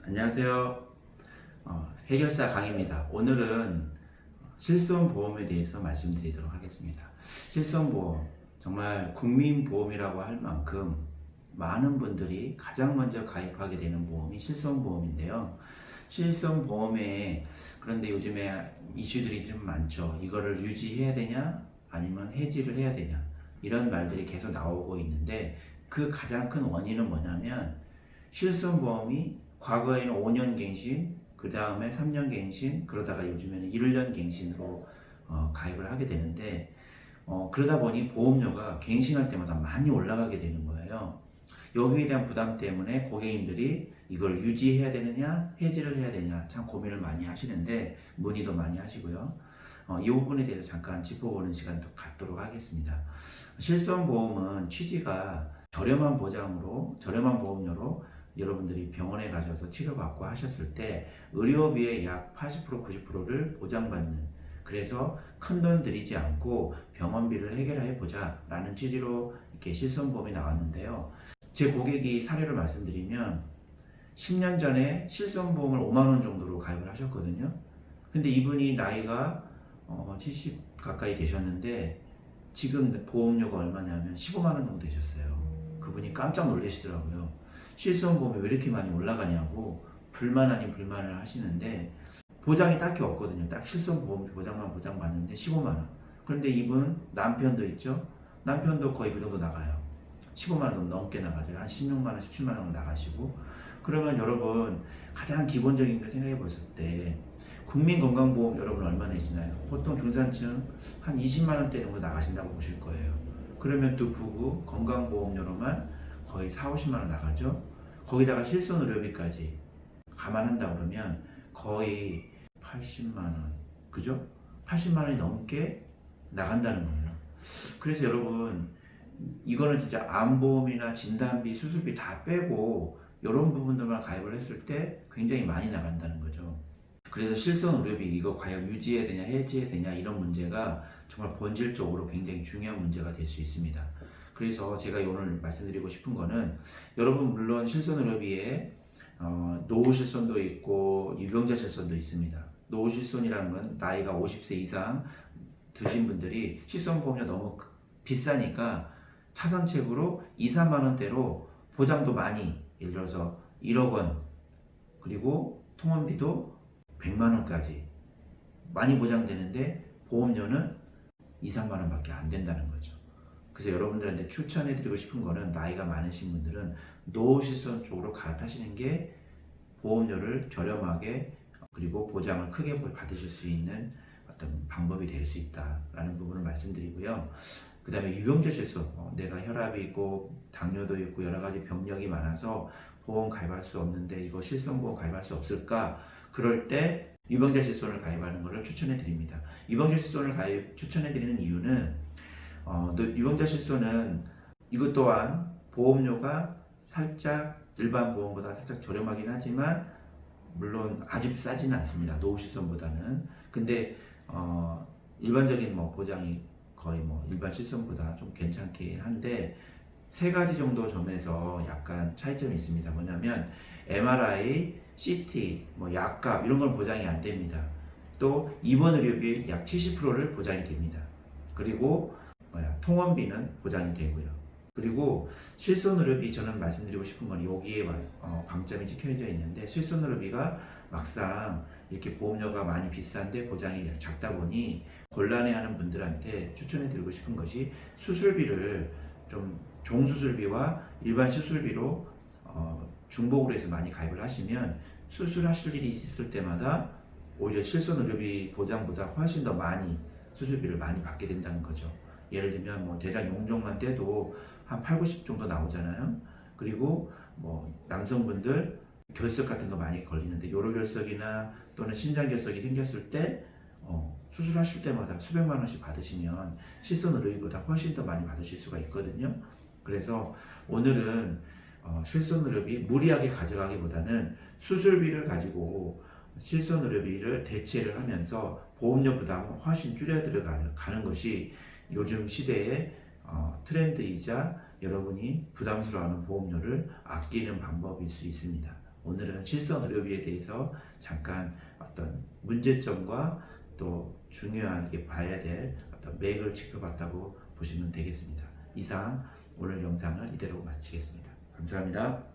안녕하세요. 해결사 강입니다. 오늘은 실손보험에 대해서 말씀드리도록 하겠습니다. 실손보험, 정말 국민보험이라고 할 만큼 많은 분들이 가장 먼저 가입하게 되는 보험이 실손보험인데요. 실손보험에 그런데 요즘에 이슈들이 좀 많죠. 이거를 유지해야 되냐 아니면 해지를 해야 되냐 이런 말들이 계속 나오고 있는데 그 가장 큰 원인은 뭐냐면 실손보험이 과거에는 5년 갱신, 그 다음에 3년 갱신, 그러다가 요즘에는 1년 갱신으로 가입을 하게 되는데 그러다 보니 보험료가 갱신할 때마다 많이 올라가게 되는 거예요. 여기에 대한 부담 때문에 고객님들이 이걸 유지해야 되느냐, 해지를 해야 되냐 참 고민을 많이 하시는데 문의도 많이 하시고요. 이 부분에 대해서 잠깐 짚어보는 시간도 갖도록 하겠습니다. 실손보험은 취지가 저렴한 보험료로 여러분들이 병원에 가셔서 치료받고 하셨을 때 의료비의 약 80% 90%를 보장받는, 그래서 큰돈 들이지 않고 병원비를 해결해 보자 라는 취지로 이렇게 실손보험이 나왔는데요. 제 고객이 사례를 말씀드리면 10년 전에 실손보험을 5만 원 정도로 가입을 하셨거든요. 근데 이분이 나이가 70 가까이 되셨는데 지금 보험료가 얼마냐면 15만 원 정도 되셨어요. 그분이 깜짝 놀라시더라고요. 실손보험이 왜 이렇게 많이 올라가냐고 불만 아닌 불만을 하시는데 보장이 딱히 없거든요. 딱 실손보험 보장만 보장받는데 15만 원. 그런데 이분 남편도 있죠. 남편도 거의 그 정도 나가요. 15만 원 넘게 나가죠. 한 16만 원, 17만 원 나가시고. 그러면 여러분 가장 기본적인 거 생각해 보실 때 국민건강보험 여러분 얼마 내시나요? 보통 중산층 한 20만 원대 정도 나가신다고 보실 거예요. 그러면 두 부부 건강보험료로만 거의 4, 50만 원 나가죠. 거기다가 실손의료비까지 감안한다 그러면 거의 80만 원, 그죠? 80만 원이 넘게 나간다는 거예요. 그래서 여러분 이거는 진짜 암보험이나 진단비, 수술비 다 빼고 이런 부분들만 가입을 했을 때 굉장히 많이 나간다는 거죠. 그래서 실손 의료비 이거 과연 유지해야 되냐 해지해야 되냐 이런 문제가 정말 본질적으로 굉장히 중요한 문제가 될 수 있습니다. 그래서 제가 오늘 말씀드리고 싶은 거는 여러분 물론 실손 의료비에 노후 실손도 있고 유병자 실손도 있습니다. 노후 실손이라는 건 나이가 50세 이상 드신 분들이 실손보험료 너무 비싸니까 차선책으로 2, 3만 원대로 보장도 많이, 예를 들어서 1억 원 그리고 통원비도 100만 원까지 많이 보장되는데 보험료는 2, 3만 원밖에 안 된다는 거죠. 그래서 여러분들한테 추천해 드리고 싶은 거는 나이가 많으신 분들은 노후실손 쪽으로 갈아타시는 게 보험료를 저렴하게 그리고 보장을 크게 받으실 수 있는 어떤 방법이 될 수 있다라는 부분을 말씀드리고요. 그 다음에 유병자 실손, 내가 혈압이 있고 당뇨도 있고 여러 가지 병력이 많아서 보험 가입할 수 없는데 이거 실손보험 가입할 수 없을까? 그럴 때 유병자 실손을 가입하는 것을 추천해 드립니다. 유병자 실손을 추천해 드리는 이유는 유병자 실손은 이것 또한 보험료가 살짝 일반 보험보다 살짝 저렴하긴 하지만 물론 아주 싸지는 않습니다. 노후 실손보다는. 근데 일반적인 보장이 거의 일반 실손보다 좀 괜찮긴 한데 세 가지 정도 점에서 약간 차이점이 있습니다. 뭐냐면 MRI, CT, 약값 이런 건 보장이 안 됩니다. 또 입원 의료비 약 70%를 보장이 됩니다. 그리고 통원비는 보장이 되고요. 그리고 실손의료비 저는 말씀드리고 싶은 건 여기에 방점이 찍혀져 있는데 실손의료비가 막상 이렇게 보험료가 많이 비싼데 보장이 작다 보니 곤란해하는 분들한테 추천해드리고 싶은 것이 수술비를 좀 종수술비와 일반 수술비로 중복으로 해서 많이 가입을 하시면 수술하실 일이 있을 때마다 오히려 실손의료비 보장보다 훨씬 더 많이 수술비를 많이 받게 된다는 거죠. 예를 들면 대장 용종만 떼도 한 8, 90 정도 나오잖아요. 그리고 남성분들 결석 같은 거 많이 걸리는데 요로결석이나 또는 신장결석이 생겼을 때 수술하실 때마다 수백만 원씩 받으시면 실손의료비보다 훨씬 더 많이 받으실 수가 있거든요. 그래서 오늘은 실손의료비 무리하게 가져가기보다는 수술비를 가지고 실손의료비를 대체를 하면서 보험료 부담을 훨씬 줄여 들어가는 것이 요즘 시대의 트렌드이자 여러분이 부담스러워하는 보험료를 아끼는 방법일 수 있습니다. 오늘은 실손 의료비에 대해서 잠깐 어떤 문제점과 또 중요하게 봐야 될 어떤 맥을 짚어봤다고 보시면 되겠습니다. 이상 오늘 영상을 이대로 마치겠습니다. 감사합니다.